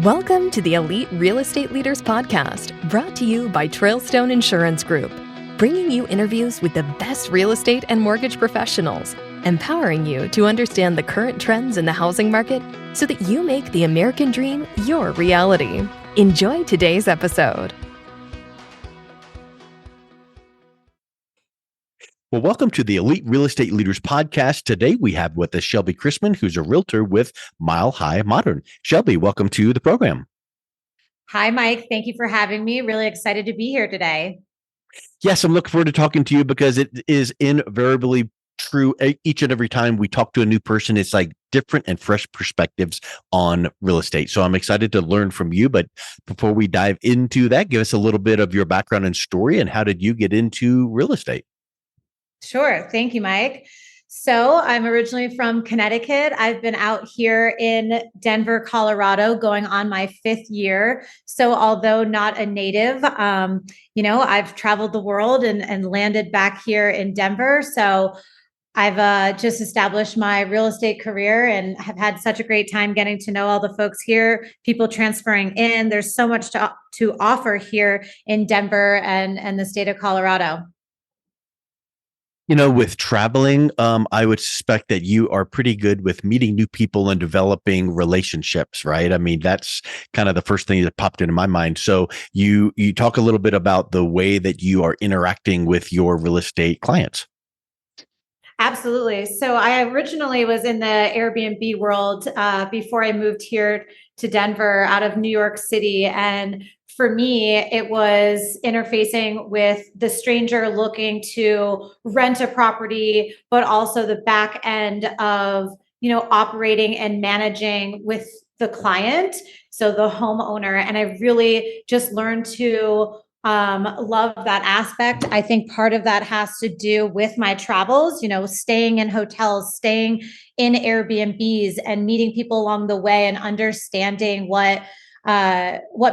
Welcome to the Elite Real Estate Leaders Podcast, brought to you by Trailstone Insurance Group, bringing you interviews with the best real estate and mortgage professionals, empowering you to understand the current trends in the housing market so that you make the American dream your reality. Enjoy today's episode. Well, welcome to the Elite Real Estate Leaders Podcast. Today we have with us Shelby Crisman, who's a realtor with Milehimodern. Shelby, welcome to the program. Hi, Mike. Thank you for having me. Really excited to be here today. Yes, I'm looking forward to talking to you because it is invariably true. Each and every time we talk to a new person, it's like different and fresh perspectives on real estate. So I'm excited to learn from you. But before we dive into that, give us a little bit of your background and story and how did you get into real estate? Sure. Thank you, Mike. So I'm originally from Connecticut. I've been out here in Denver, Colorado, going on my 5th year. So although not a native, I've traveled the world and landed back here in Denver. So I've just established my real estate career and have had such a great time getting to know all the folks here, people transferring in. There's so much to offer here in Denver and the state of Colorado. You know, with traveling, I would suspect that you are pretty good with meeting new people and developing relationships, right? I mean, that's kind of the first thing that popped into my mind. So you talk a little bit about the way that you are interacting with your real estate clients. Absolutely. So I originally was in the Airbnb world before I moved here to Denver out of New York City. And for me, it was interfacing with the stranger looking to rent a property, but also the back end of, operating and managing with the client. So the homeowner. And I really just learned to love that aspect. I think part of that has to do with my travels, staying in hotels, staying in Airbnbs and meeting people along the way and understanding what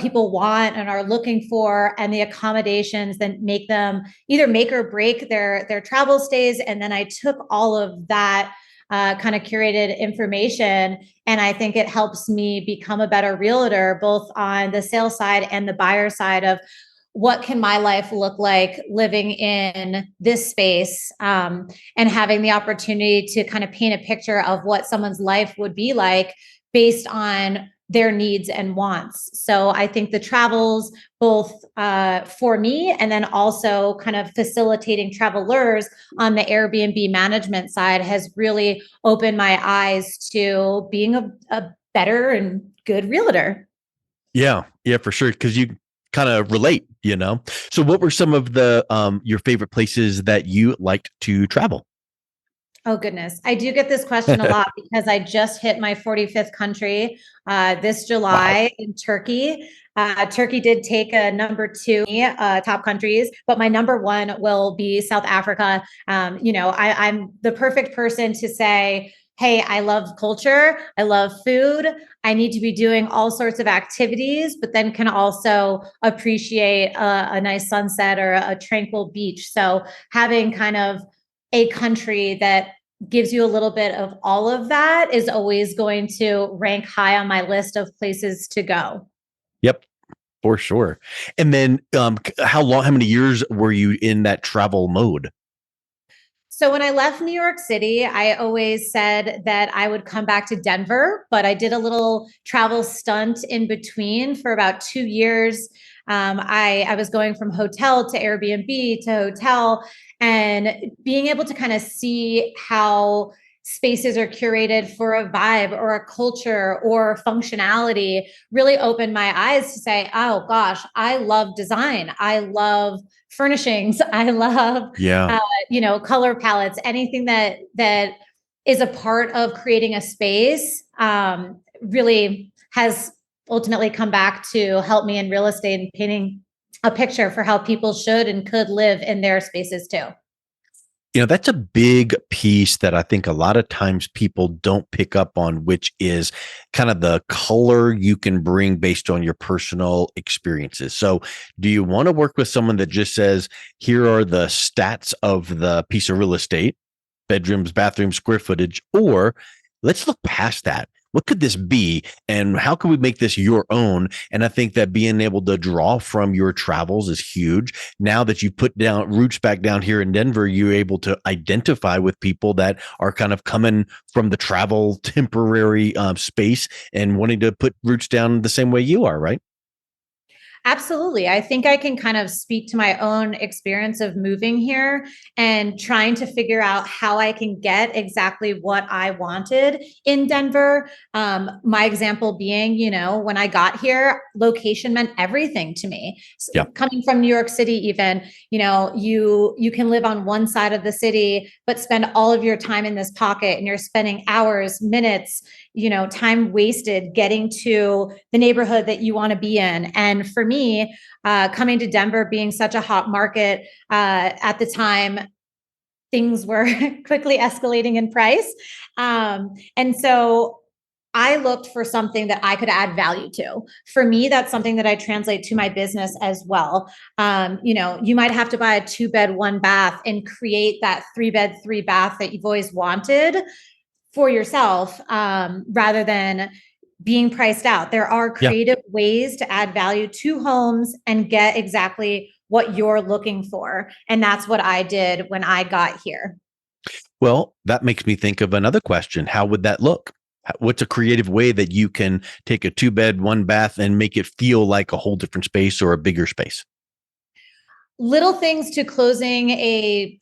people want and are looking for and the accommodations that make them either make or break their travel stays. And then I took all of that kind of curated information. And I think it helps me become a better realtor, both on the sales side and the buyer side of what can my life look like living in this space and having the opportunity to kind of paint a picture of what someone's life would be like based on their needs and wants. So I think the travels, both for me and then also kind of facilitating travelers on the Airbnb management side has really opened my eyes to being a better and good realtor. Yeah, for sure. Because you kind of relate, So what were some of the your favorite places that you liked to travel? Oh, goodness. I do get this question a lot because I just hit my 45th country this July in Turkey. Turkey did take a number 2 top countries, but my number 1 will be South Africa. I'm the perfect person to say, hey, I love culture. I love food. I need to be doing all sorts of activities, but then can also appreciate a nice sunset or a tranquil beach. So having kind of a country that gives you a little bit of all of that is always going to rank high on my list of places to go. Yep, for sure. And then how many years were you in that travel mode? So when I left New York City, I always said that I would come back to Denver, but I did a little travel stunt in between for about 2 years. I was going from hotel to Airbnb to hotel and being able to kind of see how spaces are curated for a vibe or a culture or functionality really opened my eyes to say, oh gosh, I love design. I love furnishings. I love, color palettes, anything that is a part of creating a space really has ultimately come back to help me in real estate and painting a picture for how people should and could live in their spaces too. That's a big piece that I think a lot of times people don't pick up on, which is kind of the color you can bring based on your personal experiences. So do you want to work with someone that just says, here are the stats of the piece of real estate, bedrooms, bathrooms, square footage, or let's look past that. what could this be? And how can we make this your own? And I think that being able to draw from your travels is huge. Now that you put down roots back down here in Denver, you're able to identify with people that are kind of coming from the travel temporary space and wanting to put roots down the same way you are, right? Absolutely. I think I can kind of speak to my own experience of moving here and trying to figure out how I can get exactly what I wanted in Denver. My example being, when I got here, location meant everything to me. Yeah. Coming from New York City, even, you can live on one side of the city, but spend all of your time in this pocket, and you're spending hours, minutes, time wasted getting to the neighborhood that you want to be in. And for me, coming to Denver, being such a hot market at the time, things were quickly escalating in price. And so I looked for something that I could add value to. For me, that's something that I translate to my business as well. You might have to buy a 2-bed, 1-bath and create that 3-bed, 3-bath that you've always wanted for yourself, rather than being priced out. There are creative ways to add value to homes and get exactly what you're looking for. And that's what I did when I got here. Well, that makes me think of another question. How would that look? What's a creative way that you can take a 2-bed, 1-bath and make it feel like a whole different space or a bigger space? Little things to closing a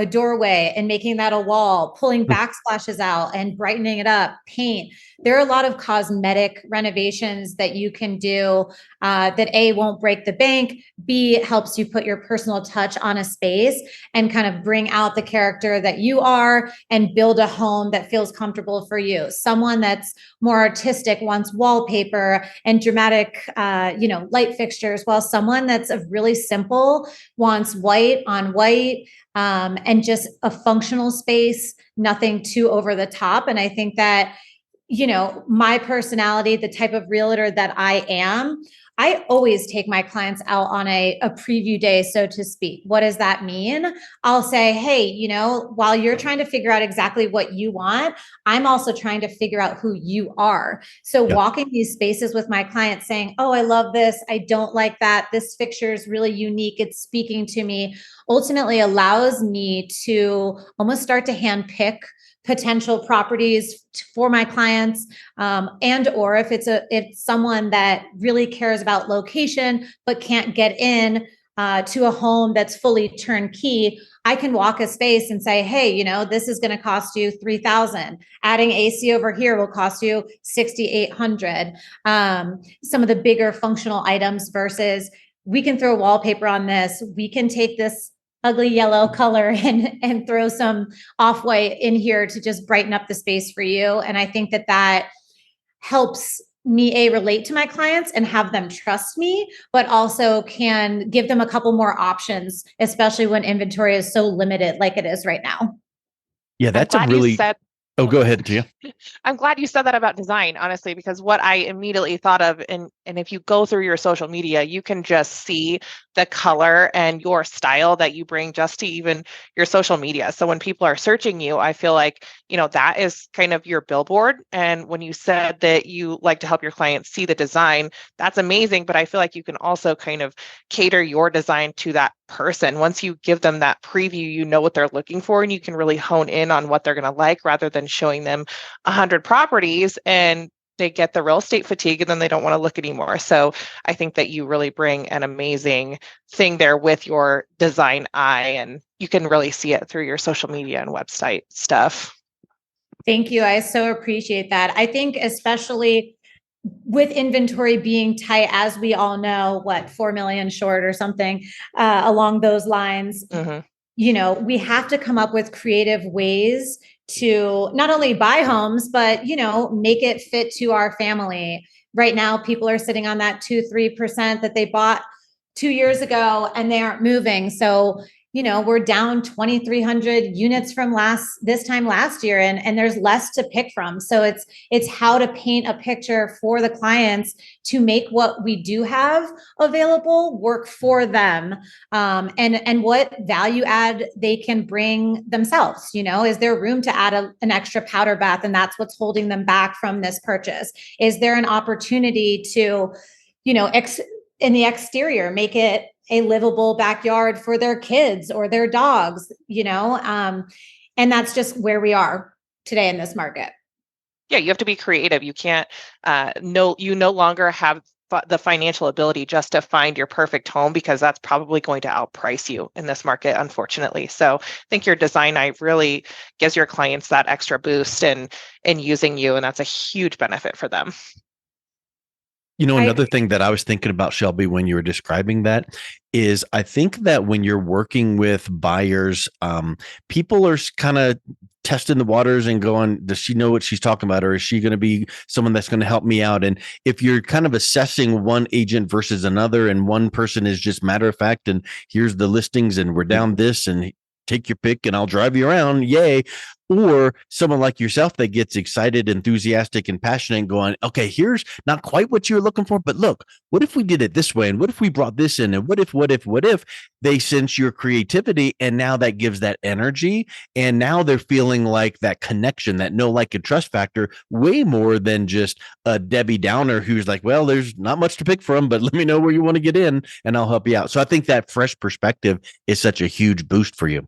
doorway and making that a wall, pulling backsplashes out and brightening it up, paint. There are a lot of cosmetic renovations that you can do that A, won't break the bank, B, helps you put your personal touch on a space and kind of bring out the character that you are and build a home that feels comfortable for you. Someone that's more artistic wants wallpaper and dramatic, light fixtures, while someone that's a really simple wants white on white, and just a functional space, nothing too over the top. And I think that, my personality, the type of realtor that I am, I always take my clients out on a preview day, so to speak. What does that mean? I'll say, hey, while you're trying to figure out exactly what you want, I'm also trying to figure out who you are. So walking these spaces with my clients saying, oh, I love this. I don't like that. This fixture is really unique. It's speaking to me, ultimately allows me to almost start to handpick potential properties for my clients, and or if it's someone that really cares about location but can't get in to a home that's fully turnkey, I can walk a space and say, hey, this is going to cost you $3,000. Adding AC over here will cost you $6,800. Some of the bigger functional items versus we can throw wallpaper on this. We can take this ugly yellow color and throw some off-white in here to just brighten up the space for you. And I think that helps me relate to my clients and have them trust me, but also can give them a couple more options, especially when inventory is so limited like it is right now. Yeah, that's a really... Oh, go ahead, Gia. I'm glad you said that about design, honestly, because what I immediately thought of, and if you go through your social media, you can just see the color and your style that you bring just to even your social media. So when people are searching you, I feel like, that is kind of your billboard. And when you said that you like to help your clients see the design, that's amazing. But I feel like you can also kind of cater your design to that person. Once you give them that preview, you know what they're looking for, and you can really hone in on what they're going to like rather than showing them 100 properties and they get the real estate fatigue and then they don't want to look anymore. So I think that you really bring an amazing thing there with your design eye, and you can really see it through your social media and website stuff. Thank you. I so appreciate that. I think especially with inventory being tight, as we all know, 4 million short or something along those lines, we have to come up with creative ways to not only buy homes, but, make it fit to our family. Right now, people are sitting on that 2-3% that they bought 2 years ago and they aren't moving. So we're down 2,300 units from this time last year, and there's less to pick from. So it's how to paint a picture for the clients to make what we do have available work for them, and what value add they can bring themselves. Is there room to add an extra powder bath, and that's what's holding them back from this purchase? Is there an opportunity to, in the exterior, make it a livable backyard for their kids or their dogs, and that's just where we are today in this market. Yeah, you have to be creative. You can't, you no longer have the financial ability just to find your perfect home, because that's probably going to outprice you in this market, unfortunately. So I think your design eye really gives your clients that extra boost in using you, and that's a huge benefit for them. Another thing that I was thinking about, Shelby, when you were describing that, is I think that when you're working with buyers, people are kind of testing the waters and going, does she know what she's talking about? Or is she going to be someone that's going to help me out? And if you're kind of assessing one agent versus another, and one person is just matter of fact, and here's the listings and we're down this and take your pick and I'll drive you around, yay. Or someone like yourself that gets excited, enthusiastic, and passionate and going, okay, here's not quite what you were looking for, but look, what if we did it this way? And what if we brought this in? And what if they sense your creativity? And now that gives that energy. And now they're feeling like that connection, that know, like, and trust factor, way more than just a Debbie Downer who's like, well, there's not much to pick from, but let me know where you want to get in and I'll help you out. So I think that fresh perspective is such a huge boost for you.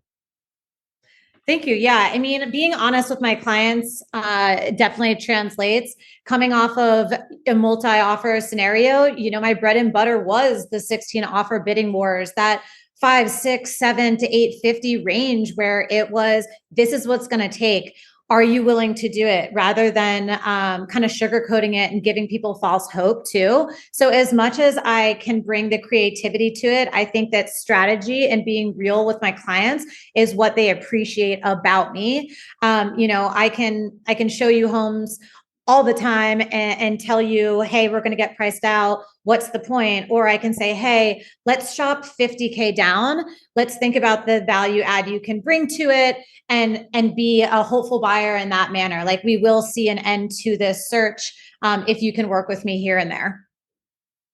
Thank you. Yeah. I mean, being honest with my clients definitely translates. Coming off of a multi-offer scenario, my bread and butter was the 16 offer bidding wars, that 5, 6, 7 to 850 range, where it was, this is what's going to take. Are you willing to do it? Rather than kind of sugarcoating it and giving people false hope too. So as much as I can bring the creativity to it, I think that strategy and being real with my clients is what they appreciate about me. I can show you homes all the time and tell you, hey, we're going to get priced out. What's the point? Or I can say, hey, let's shop 50K down. Let's think about the value add you can bring to it, and be a hopeful buyer in that manner. Like, we will see an end to this search if you can work with me here and there.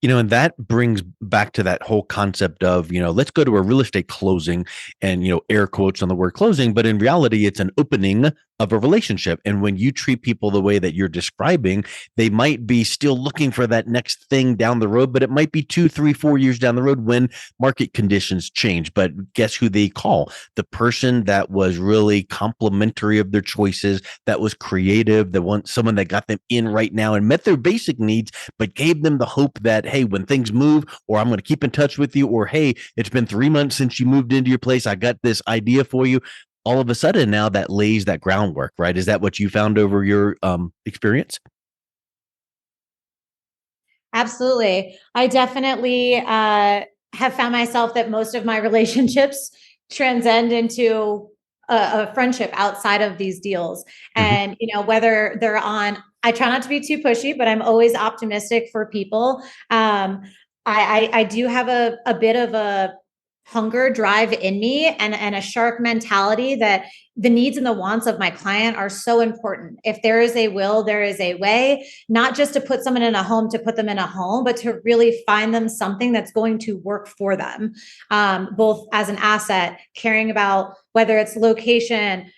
And that brings back to that whole concept of, let's go to a real estate closing, and, air quotes on the word closing, but in reality, it's an opening of a relationship. And when you treat people the way that you're describing, they might be still looking for that next thing down the road, but it might be 2, 3, 4 years down the road when market conditions change. But guess who they call? The person that was really complimentary of their choices, that was creative, someone that got them in right now and met their basic needs, but gave them the hope that, hey, when things move, or I'm going to keep in touch with you, or hey, it's been 3 months since you moved into your place, I got this idea for you. All of a sudden now that lays that groundwork, right? Is that what you found over your experience? Absolutely. I definitely have found myself that most of my relationships transcend into a friendship outside of these deals. And, whether they're on, I try not to be too pushy, but I'm always optimistic for people. I do have a bit of a hunger drive in me, and a shark mentality, that the needs and the wants of my client are so important. If there is a will, there is a way, not just to put someone in a home to put them in a home, but to really find them something that's going to work for them, both as an asset, caring about whether it's location,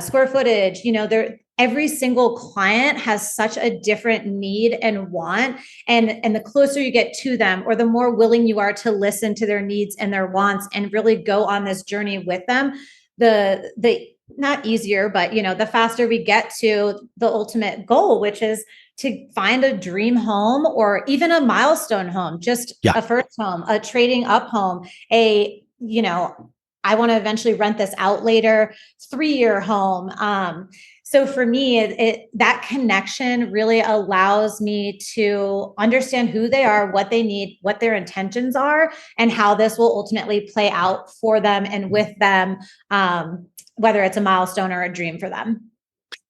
square footage. Every single client has such a different need and want, and the closer you get to them, or the more willing you are to listen to their needs and their wants and really go on this journey with them, the not easier, but the faster we get to the ultimate goal, which is to find a dream home, or even a milestone home, just a first home, a trading up home, I want to eventually rent this out later, 3-year home. So for me, that connection really allows me to understand who they are, what they need, what their intentions are, and how this will ultimately play out for them and with them, whether it's a milestone or a dream for them.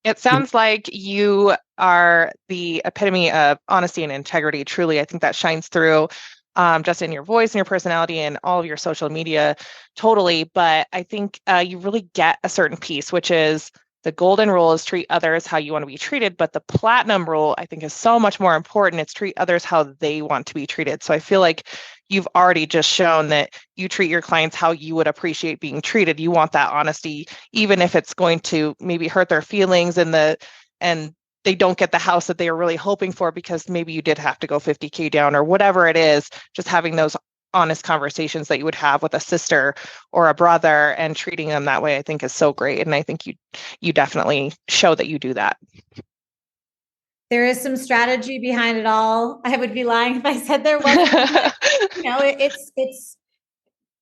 It sounds like you are the epitome of honesty and integrity. Truly, I think that shines through just in your voice and your personality and all of your social media, totally. But I think you really get a certain piece, which is the golden rule is treat others how you want to be treated. But the platinum rule, I think, is so much more important. It's treat others how they want to be treated. So I feel like you've already just shown that you treat your clients how you would appreciate being treated. You want that honesty, even if it's going to maybe hurt their feelings and they don't get the house that they are really hoping for because maybe you did have to go 50K down or whatever it is. Just having those honest conversations that you would have with a sister or a brother and treating them that way, I think is so great. And I think you definitely show that you do that. There is some strategy behind it all. I would be lying if I said there wasn't. It's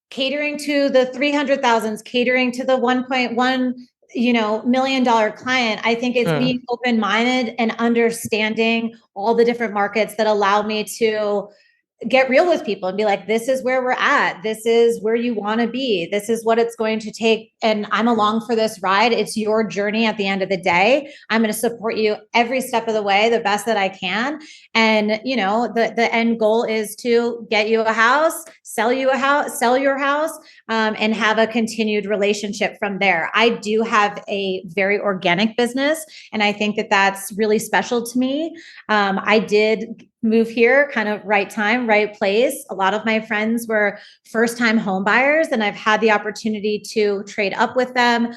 catering to the 300,000s, catering to the 1.1 $1 million client. I think it's being open-minded and understanding all the different markets that allow me to get real with people and be like, this is where we're at. This is where you want to be. This is what it's going to take. And I'm along for this ride. It's your journey at the end of the day. I'm going to support you every step of the way, the best that I can. And, the end goal is to get you a house, sell your house, and have a continued relationship from there. I do have a very organic business, and I think that that's really special to me. I did move here kind of right time, right place. A lot of my friends were first-time home buyers, and I've had the opportunity to trade up with them,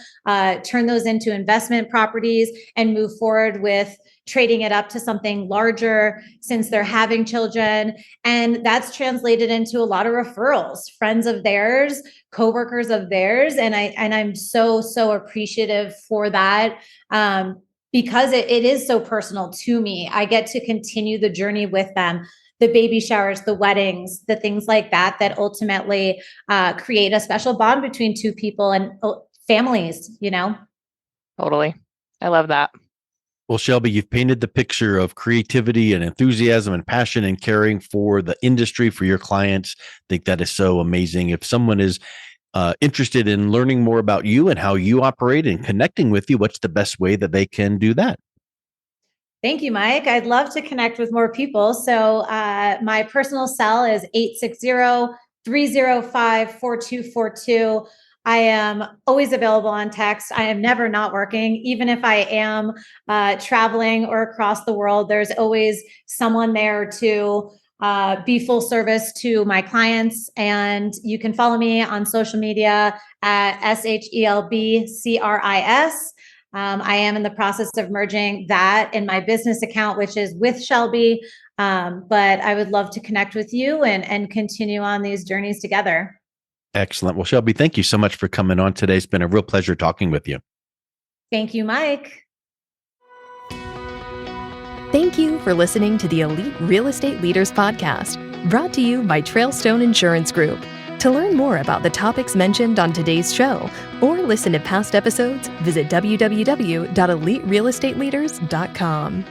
turn those into investment properties, and move forward with trading it up to something larger since they're having children. And that's translated into a lot of referrals, friends of theirs, coworkers of theirs. And I'm so appreciative for that. Because it is so personal to me. I get to continue the journey with them, the baby showers, the weddings, the things like that ultimately create a special bond between two people and families, Totally. I love that. Well, Shelby, you've painted the picture of creativity and enthusiasm and passion and caring for the industry, for your clients. I think that is so amazing. If someone is interested in learning more about you and how you operate and connecting with you, what's the best way that they can do that? Thank you, Mike. I'd love to connect with more people. So my personal cell is 860-305-4242. I am always available on text. I am never not working. Even if I am traveling or across the world, there's always someone there to be full service to my clients. And you can follow me on social media at SHELBCRIS. I am in the process of merging that in my business account, which is with Shelby. But I would love to connect with you and continue on these journeys together. Excellent. Well, Shelby, thank you so much for coming on today. It's been a real pleasure talking with you. Thank you, Mike. Thank you for listening to the Elite Real Estate Leaders Podcast, brought to you by Trailstone Insurance Group. To learn more about the topics mentioned on today's show or listen to past episodes, visit www.eliterealestateleaders.com.